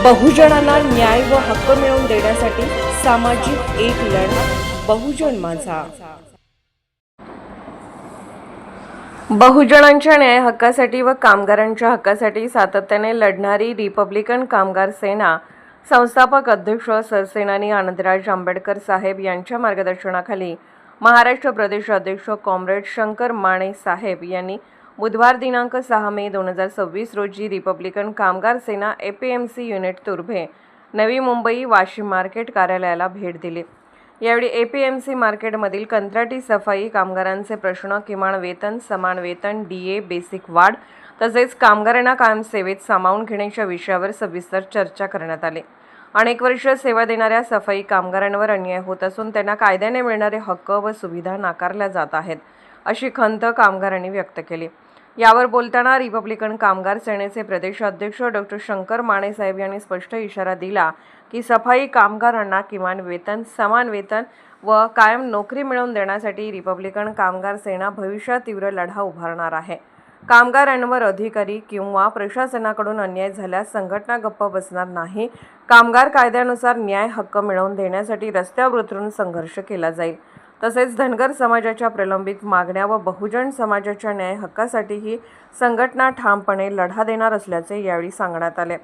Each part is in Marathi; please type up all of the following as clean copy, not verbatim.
बहुजनांना न्याय व हक्क मिळवून देण्यासाठी सामाजिक एक लढा बहुजन माझा। बहुजनांच्या न्याय हक्कासाठी व कामगारांच्या हक्कासाठी सातत्याने लढणारी रिपब्लिकन कामगार सेना संस्थापक अध्यक्ष सरसेनानी आनंदराज आंबेडकर साहेब यांच्या मार्गदर्शनाखाली महाराष्ट्र प्रदेश अध्यक्ष कॉम्रेड शंकर माने साहेब यांनी बुधवार दिनांक 6 मे 2026 रोजी रिपब्लिकन कामगार सेना APMC unit Turbhe Navi Mumbai Washim market कार्यालयाला भेट दिली। यावेळी APMC मार्केटमधील कंत्राटी सफाई कामगारांचे प्रश्न, किमान वेतन, समान वेतन, DA, बेसिक वाढ तसेच कामगारांना कायम सेवेत सामावून घेण्याच्या विषयावर सविस्तर चर्चा करण्यात आली। अनेक वर्ष सेवा देणाऱ्या सफाई कामगारांवर अन्याय होत असून त्यांना कायद्याने मिळणारे हक्क व सुविधा नाकारल्या जात आहेत, अशी खंत कामगारांनी व्यक्त केली। यावर बोलताना रिपब्लिकन कामगार सेनेचे प्रदेश अध्यक्ष डॉक्टर शंकर माने साहेब यांनी स्पष्ट इशारा दिला की सफाई कामगारांना किमान वेतन, समान वेतन व कायम नोकरी मिळवून देण्यासाठी रिपब्लिकन कामगार सेना भविष्यात तीव्र लढा उभारणार आहे। कामगारांवर अधिकारी किंवा प्रशासनाकडून अन्याय झाल्यास संघटना गप्प बसणार नाही। कामगार कायद्यानुसार न्याय हक्क मिळवून देण्यासाठी रस्त्यावर उतरून संघर्ष केला जाईल। तसेच धनगर समाजाच्या प्रलंबित मागण्या व बहुजन समाजाच्या न्याय हक्कासाठीही संघटना ठामपणे लढा देणार असल्याचे यावेळी सांगण्यात आले।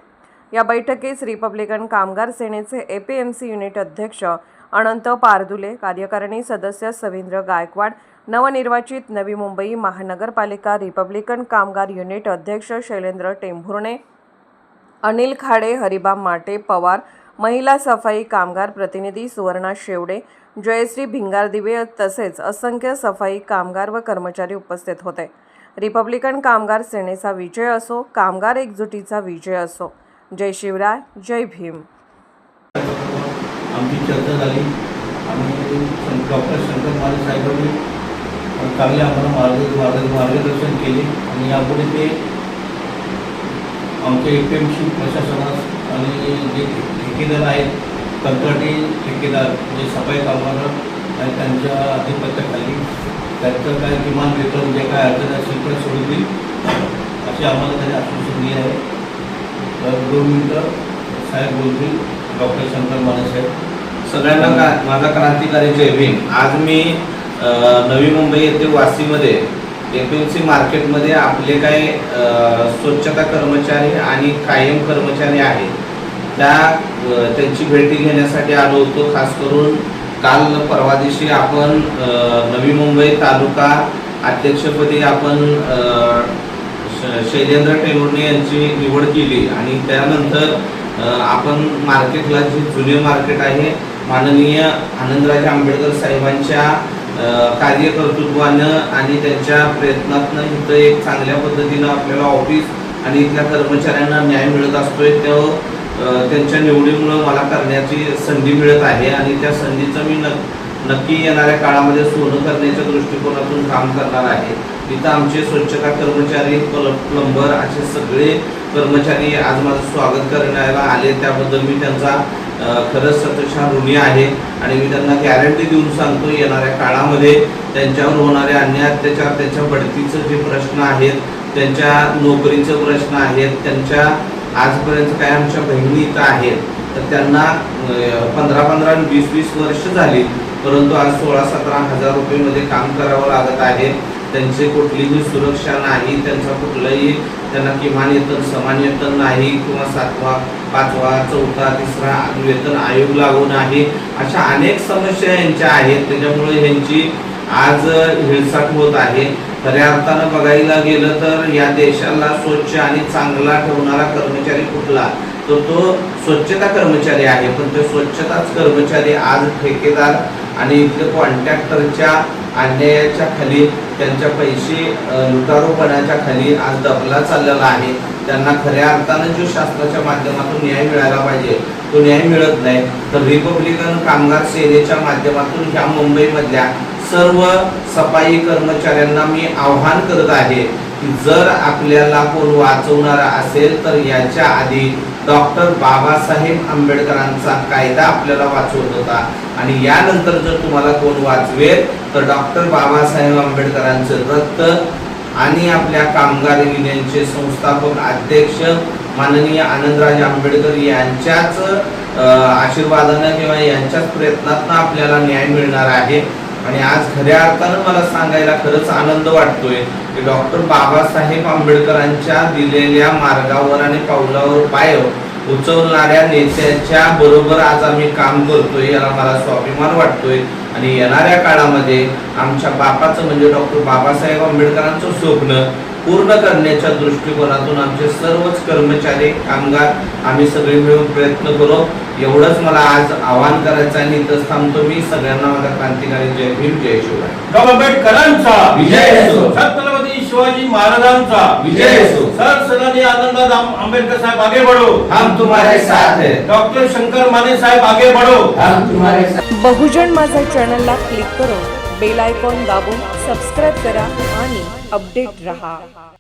या बैठकीस रिपब्लिकन कामगार सेनेचे APMC युनिट अध्यक्ष अनंत पारदुले, कार्यकारिणी सदस्य सविंद्र गायकवाड, नवनिर्वाचित नवी मुंबई महानगरपालिका रिपब्लिकन कामगार युनिट अध्यक्ष शैलेंद्र टेंभुर्णे, अनिल खाडे, हरिभाम माटे पवार, महिला सफाई कामगार प्रतिनिधी सुवर्णा शेवडे, जयश्री भिंगारदिवे तसेच असंख्य सफाई कामगार व कर्मचारी उपस्थित होते। रिपब्लिकन कामगार सेनेचा विजय असो, कामगार एकजुटीचा विजय असो। जय शिवराय, जय भीम। आमची चर्चा झाली आणि डॉक्टर शंकर माने साहेबांनी चांगले आम्हाला मार्गदर्शन केले आणि यापुढे ते आमच्या APMC प्रशासनास आणि जे ठेकेदार आहेत, कंत्राटी ठेकेदार जे सफाई कामगार आणि त्यांच्या अधिपत्याखाली त्यांचं काय किमान वेतन जे काय अडचण असेल पण सोडून देईल असे आम्हाला त्यांनी आश्वासन दिले आहे। तर 2 मिनिटं साहेब बोलतील, डॉक्टर शंकर माने साहेब। सगळ्यांना माझा क्रांतिकारी जय भीम। आज मी नवी मुंबई येथे वासीमध्ये APMC मार्केटमध्ये आपले काही स्वच्छता कर्मचारी आणि कायम कर्मचारी आहेत त्यांची भेटी घेण्यासाठी आलो होतो। खास करून काल परवा दिवशी आपण नवी मुंबई तालुका अध्यक्षपदी आपण शैलेंद्र टेंभुर्णे यांची निवड केली आणि त्यानंतर आपण मार्केटला जे जुने मार्केट आहे माननीय आनंदराज आंबेडकर साहेबांच्या कार्यकर्तृत्वानं आणि त्यांच्या प्रयत्नातनं इथं एक चांगल्या पद्धतीनं आपल्याला ऑफिस आणि इथल्या कर्मचाऱ्यांना न्याय मिळत असतोय। त्यांच्या निवडीमुळे मला करण्याची संधी मिळत आहे आणि त्या संधीचं मी नक्की येणाऱ्या काळामध्ये सोनं करण्याच्या दृष्टिकोनातून काम करणार आहे। इथं आमचे स्वच्छता कर्मचारी, प्लंबर असे सगळे कर्मचारी आज माझं स्वागत करण्याला आले, त्याबद्दल मी त्यांचा खरंच सतशा ऋणी आहे आणि मी त्यांना गॅरंटी देऊन सांगतो येणाऱ्या काळामध्ये त्यांच्यावर होणारे अन्याय अत्याचार, त्यांच्या बढतीचं जे प्रश्न आहेत, त्यांच्या नोकरीचे प्रश्न आहेत, त्यांच्या आजपर्यंत काय आमच्या बहिणी इथं आहेत तर त्यांना 15-15 आणि 20-20 वर्ष झाली, परंतु आज 16-17 हजार रुपयेमध्ये काम करावं लागत आहे। त्यांची कुठलीही सुरक्षा नाही, त्यांचा कुठलंही त्यांना किमान वेतन, समान वेतन नाही किंवा 7वा, 5वा, 4था, 3रा वेतन आयोग लागू नाही, अशा अनेक समस्या यांच्या आहेत। त्याच्यामुळे यांची आज हिळसाट होत आहे। खऱ्या अर्थानं बघायला गेलं तर या देशाला स्वच्छ आणि चांगला ठेवणारा कर्मचारी कुठला तर तो स्वच्छता कर्मचारी आहे, पण तो स्वच्छताच कर्मचारी आज ठेकेदार आणि इथल्या कॉन्ट्रॅक्टरच्या अन्यायाच्या खाली, त्यांच्या पैसे लुटारूपणाच्या खाली आज दबला चाललेला आहे। त्यांना खऱ्या अर्थानं जो शासनाच्या माध्यमातून न्याय मिळायला पाहिजे तो न्याय मिळत नाही। तर रिपब्लिकन कामगार सेनेच्या माध्यमातून ह्या मुंबईमधल्या सर्व सफाई कर्मचाऱ्यांना मी आव्हान करत आहे की जर आपल्याला कोण वाचवणारा असेल तर याच्या आधी डॉक्टर बाबासाहेब आंबेडकरांचा कायदा आपल्याला वाचवत होता आणि यानंतर जर तुम्हाला कोण वाचवेल तर डॉक्टर बाबासाहेब आंबेडकरांचं रक्त आणि आपल्या कामगार युनियनचे संस्थापक अध्यक्ष माननीय आनंदराज आंबेडकर यांच्याच आशीर्वादानं किंवा यांच्याच प्रयत्नातनं आपल्याला न्याय मिळणार आहे. आणि आज खऱ्या अर्थानं मला सांगायला खरंच आनंद वाटतोय की डॉक्टर बाबासाहेब आंबेडकरांच्या दिलेल्या मार्गावर आणि पावलावर पाय उचलणाऱ्या नेत्याच्या बरोबर आज आम्ही काम करतोय, याला मला स्वाभिमान वाटतोय. आणि येणाऱ्या काळामध्ये आमच्या बापाचं म्हणजे डॉक्टर बाबासाहेब आंबेडकरांचं स्वप्न पूर्ण करण्याच्या दृष्टिकोनातून आमचे सर्वच कर्मचारी कामगार आम्ही सगळे मिळून प्रयत्न करू, एवढंच मला आज आवाहन करायचं आणि इथंच थांबतो मी. सगळ्यांना माझा क्रांतिकारी जय भीम, जय शिवराय. डॉ. आंबेडकरांचा विजय असो. छत्रपती शिवाजी महाराजांचा विजय असो. सर सनातनी आनंदराज आंबेडकर साहब आगे बढ़ो, हम तुम्हारे साथ है. डॉक्टर शंकर माने साहेब आगे बढ़ो, हम तुम्हारे साथ. बहुजन माझा चॅनलला क्लिक करून बेल आयकॉन दाबून सबस्क्राईब करा आणि अपडेट रहा.